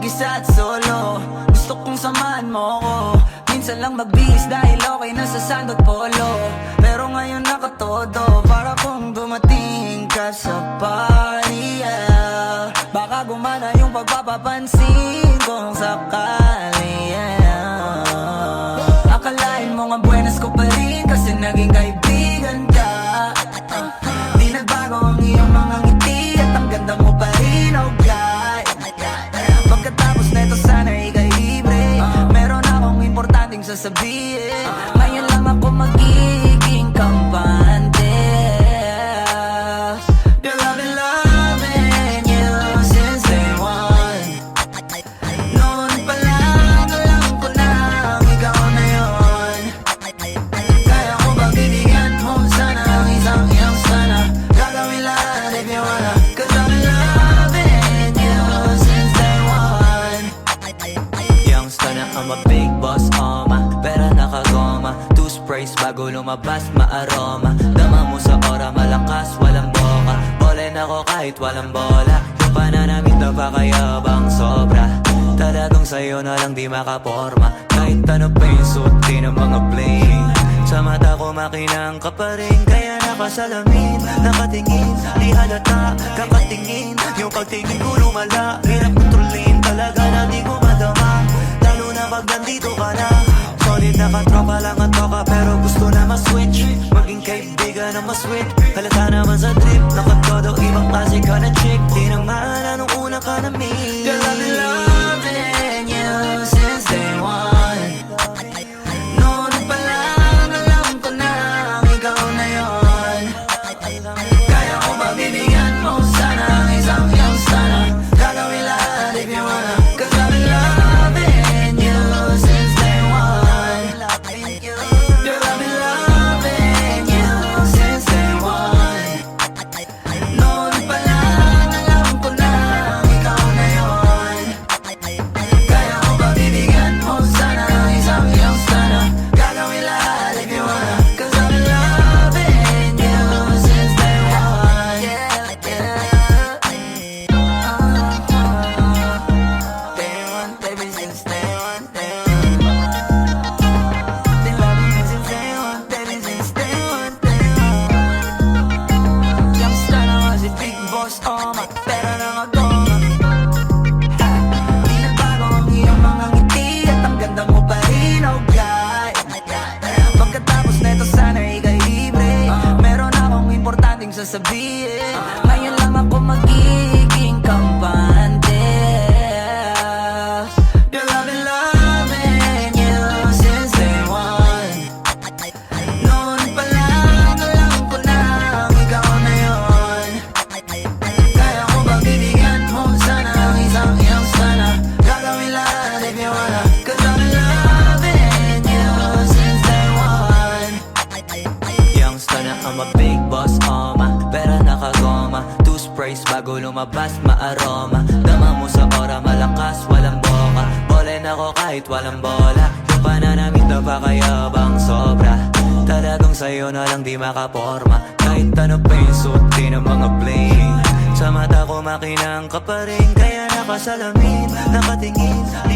mag-isa at solo. Gusto kong samahan mo ko. Minsan lang magbihis dahil okay na sa sand at polo. Pero ngayon nakatodo, para kung dumating ka sa party, yeah. Baka gumana yung pagpapapansin kung sakali, yeah. Akalain mo nga buenas ko pa rin kasi naging kaibigan ka. Di nagbago ang iyong mga ngiti at ang ganda mo pa rin, oh God. Pagkatapos neto sana ika'y libre. Meron akong importanteng sasabihin. Ngayon lang ako magiging kampante. Girl, I've been loving you since day one. Noon pa lang alam ko na ikaw na yun. Kaya ko ba bibigyan mo sana ang isang iyong sana? Gagawin lahat if you wanna. Cause I've been loving you since day one. Youngster na I'm a big boss, pera nakagoma. Two sprays bago lumabas, maaroma. Dama mo sa ora, malakas, walang boka. Bole na ko kahit walang bola. Yung pananamit na pakayabang sobra. Talagang sa'yo na lang di makaporma. Kahit ano pa yung suot, di ng mga bling. Sa mata ko makinang ka pa rin. Kaya nakasalamin, nakatingin. Di halata, kakatingin. Yung pagtingin ko lumala. Hirap kontrolin talaga na di ko madama. Lalo na pag nandito ka na. Solid na katropa lang ang toka, pero gusto na ma-switch. Maging kaibigan na ma-sweet. Halata naman sa trip, nakatodo ibang klase ka na chick. Di na maala nung una ka na meet. Girl, I've been loving you since day one. Noon pa lang alam ko na ikaw na yun. Kaya ko ba bibigyan mo sana ang isang iyong sana? Gagawin lahat if you wanna. Cause I've been loving you since day one. Girl, I've been loving you since day one. Noon pa lang alam ko na ikaw na yun. Kaya ko ba bibigyan mo sana ang isang iyong sana? Gagawin lahat if you wanna. Cause I've been loving you since day one. Day one, baby, since day one, day one. Been loving you since day one, baby, since day one, day one. Youngster na nga si Big Boss, pera na magoma. Di nagbago ang iyong mga ngiti at ang ganda mo pa rin, oh God. Pagkatapos neto sana ika'y libre. Meron akong importanteng sasabihin. Ngayon lang ako magiging kampante. Girl, I've been loving you since day one. Noon pa lang alam ko na ikaw na yun. Kaya ko ba bibigyan mo sana ang isang iyong sana? Gagawin lahat if you wanna. Cause I've been loving you since day one. Youngster na I'm a big boss, pera nakagoma. Two sprays bago lumabas, maaroma. Dama mo sa ora, malakas, walang boka. Bole na ko kahit walang bola. Yung pananamit na pakayabang sobra. Talagang sa'yo na lang di makaporma. Kahit ano pa yung suot, di ng mga bling. Sa mata ko makinang ka pa rin. Kaya nakasalamin, nakatingin. Di